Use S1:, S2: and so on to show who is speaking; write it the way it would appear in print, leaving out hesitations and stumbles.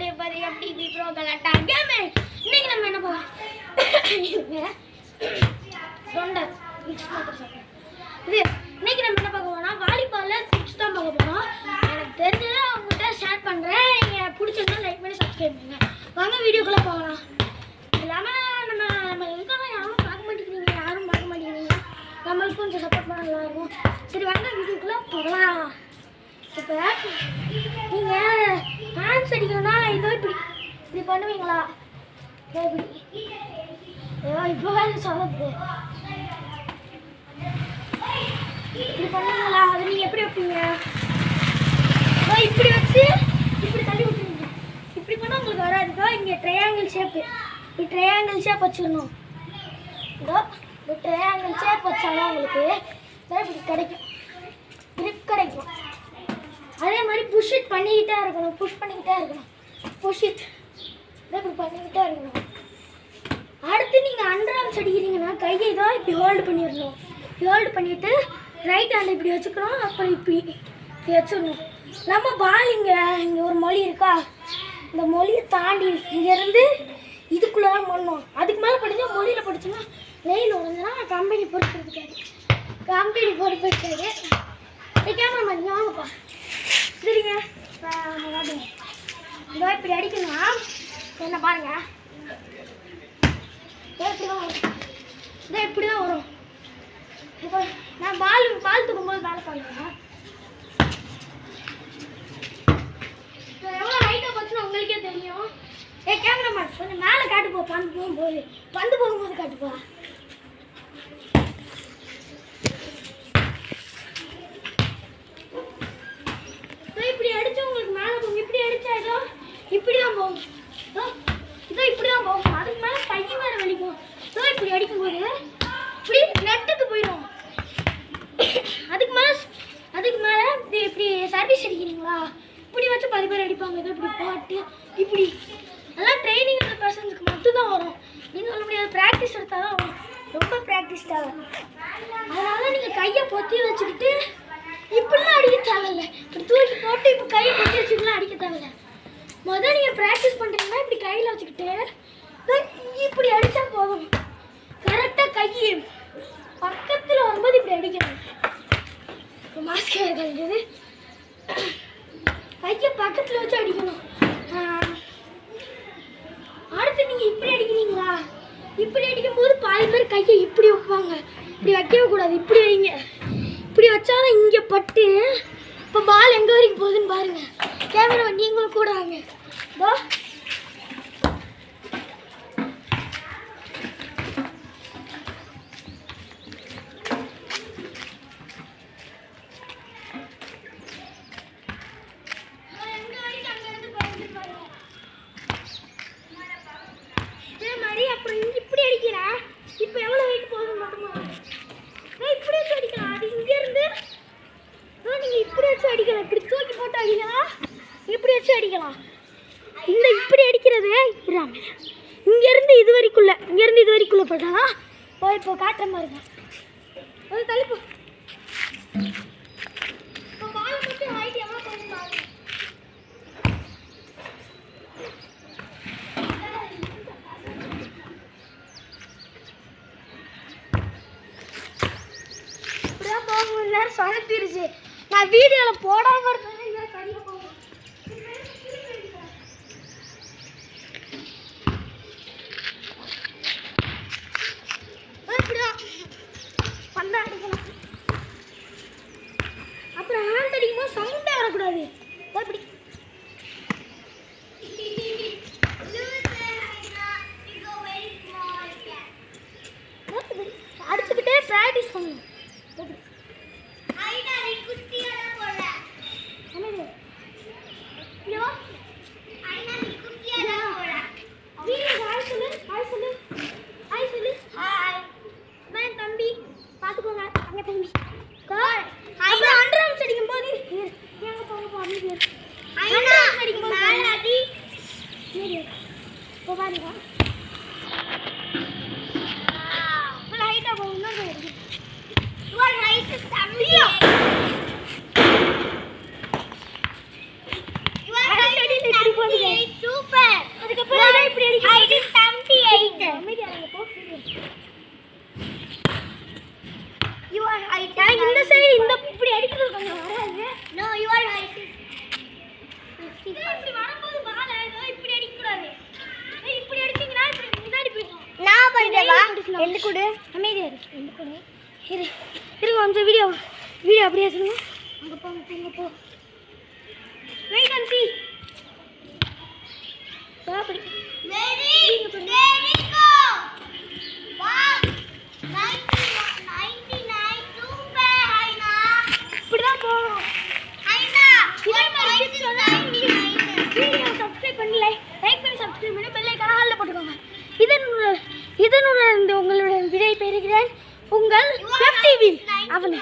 S1: FTP Pro Galata game. இன்னைக்கு நம்ம என்ன பண்ணலாம்? தொண்டை மிக்ஸ் பண்ணுறோம். இன்னைக்கு நம்ம என்ன பார்க்க போறோம்னா வாலிபால்ல டிப்ஸ் தான் பார்க்க போறோம். எனக்கு தெரிஞ்சதை அவங்ககிட்ட ஷேர் பண்றேன். நீங்க பிடிச்சிருந்தா லைக் பண்ணி சப்ஸ்கிரைப் பண்ணுங்க. வாங்க வீடியோக்குள்ள போகலாம். இல்லாம நம்ம இருக்கோம் யாரும் பார்க்க மாட்டேங்கிறீங்க, யாரும் பார்க்க மாட்டேங்கிறீங்க. நம்மளுக்கு கொஞ்சம் சப்போர்ட் பண்ண நல்லா இருக்கும். சரி வாங்க வீடியோக்குள்ள போகலாம். இப்போ நீங்கள் டான்ஸ் அடிக்கணும்னா இதோ இப்படி பண்ணுவீங்களா? இப்படி இப்போ வேலை சொல்லுது இப்படி பண்ணுவீங்களா? அது நீங்கள் எப்படி வைப்பீங்க? இப்படி வச்சு இப்படி தள்ளி விட்டுருங்க. இப்படி பண்ணால் உங்களுக்கு வராதுக்கோ. இங்கே ட்ரையாங்கிள் ஷேப்பு, இப்படி ட்ரையாங்கிள் ஷேப் வச்சிடணும். இதோ இந்த ட்ரையாங்கிள் ஷேப் வச்சாலும் உங்களுக்கு இப்படி கிடைக்கும், கிரிப் கிடைக்கும். அதே மாதிரி புஷ் இட் பண்ணிக்கிட்டே இருக்கணும், புஷ் பண்ணிக்கிட்டே இருக்கணும், புஷ் இட் இப்படி பண்ணிக்கிட்டே இருக்கணும். அடுத்து நீங்கள் அண்டர் ஆர்ம்ஸ் அடிக்கிறீங்கன்னா கையை தான் இப்படி ஹோல்டு பண்ணிடணும். ஹோல்டு பண்ணிவிட்டு ரைட் ஹேண்ட் இப்படி வச்சுக்கணும், அப்புறம் இப்படி வச்சிடணும். நம்ம பால் இங்கே ஒரு மொழி இருக்கா, இந்த மொழியை தாண்டி இங்கேருந்து இதுக்குள்ளே தான் பண்ணணும். அதுக்கு மேலே படித்தா மொழியில் படித்தோம்னா நெயில் உடஞ்சுன்னா கம்பெனி பொறுப்பெடுக்காது, கம்பெனி பொறுப்பெடுக்காது. கேமரா மாதிரி வாங்கப்பா. சரிங்க, இதோ இப்படி அடிக்கணும்னா என்ன பாருங்க, இதோ இப்படி தான் வரும். இப்போ நான் பால் தூக்கும்போது வேலை பண்ணுவேன். எவ்வளோ ஹைட்டாக போச்சுன்னா உங்களுக்கே தெரியும். கேமராமேன் கொஞ்சம் மேலே காட்டுப்போ, பந்து போகும்போது காட்டுப்பா. இப்படி அடிச்சா உங்களுக்கு மேலே போகும், இப்படி அடிச்சா ஏதோ இப்படி தான் போகும், இதோ இப்படி தான் போகும். அதுக்கு மேலே கையை மேலே வலிக்கும். இதோ இப்படி அடிக்கும்போது இப்படி நெட்டுக்கு போயிடும். அதுக்கு மேலே இப்படி சர்வீஸ் அடிக்கிறீங்களா, இப்படி வச்சு 10 பேர் அடிப்பாங்க. இதோ இப்படி பாட்டு இப்படி அதெல்லாம் ட்ரைனிங் எடுத்த பர்சன்ஸுக்கு மட்டும்தான் வரும். நீங்கள் சொல்ல முடியாது, ப்ராக்டிஸ் எடுத்தால் தான் வரும். ரொம்ப ப்ராக்டிஸ் தேவை. அதனால் நீங்கள் கையை பொத்தி வச்சுக்கிட்டு இப்படிலாம் அடிக்க தேவையில்லை. இப்படி தூக்கி போட்டு இப்போ கையை பொத்தி வச்சுக்கலாம் அடிக்க தேவையில்லை. முதல் நீங்கள் ப்ராக்டிஸ் பண்ணுறீங்கன்னா இப்படி கையில் வச்சுக்கிட்டு இப்படி அடித்தா போதும். கரெக்டாக கையை பக்கத்தில் வரும்போது இப்படி அடிக்கணும். இப்போ மாஸ்க் கழிஞ்சது கையை பக்கத்தில் வச்சு அடிக்கணும். அடுத்து நீங்கள் இப்படி அடிக்கிறீங்களா, இப்படி அடிக்கும்போது பாதி பேர் கையை இப்படி வைப்பாங்க. இப்படி வைக்கவே கூடாது, இப்படி வைங்க. இப்படி வச்சாலும் இங்கே பட்டு இப்போ பால் எங்கே வரைக்கும் போகுதுன்னு பாருங்கள். கேமரா நீங்களும் கூட வாங்க. இதோ இதே மாதிரி அப்புறம் இங்கே இப்படி அடிக்கிறேன். இப்போ எவ்வளோ வெயிட் போகுது மட்டுமா இப்படி வச்சு அடிக்கலாம். அது இங்கேருந்து நீங்கள் இப்படி வச்சு அடிக்கலாம், இப்படி தூக்கி போட்டு அடிக்கலாம், இப்படி வச்சு அடிக்கலாம். இந்த இப்படி அடிக்கிறது இங்கேருந்து இது வரைக்குள்ளே போட்டால் இப்போ காட்டுற மாதிரி தான். அது தள்ளிப்போ. இப்போ பால் மட்டும் ஹைட் எவ்வளோ போகுது பாருங்க. இப்படிதான் போகும். எல்லாரும் சொதப்பிடுச்சு. நான் வீடியோவில் போடாமல் இருந்தேன், எல்லாம் சரியாக போகும். இப்படிதான் பந்தா அடிக்கணும். அப்புறம் ஹேண்ட் அடிக்கும்போது சவுண்டே வரக்கூடாது. இப்படி அடிச்சுக்கிட்டே ப்ராக்டிஸ் பண்ணணும். தம்பி பார்த்துக்கோங்க, அங்கே தம்பி. அப்புறம் அண்டர் ஆர்ம்ஸ் அடிக்கும்போது எங்கே போங்க அண்டர் ஆர்ம்ஸ் அடிக்கும்போது இப்போ பாருங்க லைட்டாக போகணும் தான் லைட்டு தம்பியா இப்படி போகுது. கொஞ்சம் வராது.
S2: No, your height is 55.
S1: இப்படி வரும்போது பால இப்படி அடிக்கக்கூடாது. இப்படி அடிச்சீங்கன்னா இப்படி முன்னாடி போயிடும்.
S2: நான் பண்றேவா எந்த குடு
S1: அமைதியா இரு. எந்த கூட இரு கொஞ்சம் வீடியோ அப்படியே சொல்லுங்க. அங்கே போ வெயிட் அண்ட் see. அப்படி
S2: Ready go. Wow. 99 super ஹைனா.
S1: இப்படிதான் போகணும்.
S2: ஹைனா.
S1: இதே மாதிரி டிப்ஸ் எல்லாம் வீடியோ சப்ஸ்கிரைப் பண்ணி லைக் பண்ணி சப்ஸ்கிரைப் பண்ணி பெல் ஐகானை ஆல்ல போட்டுக்கோங்க. இதனுடன் உங்களுடன் விடை பெறுகிறேன் உங்கள் FTV அவனே.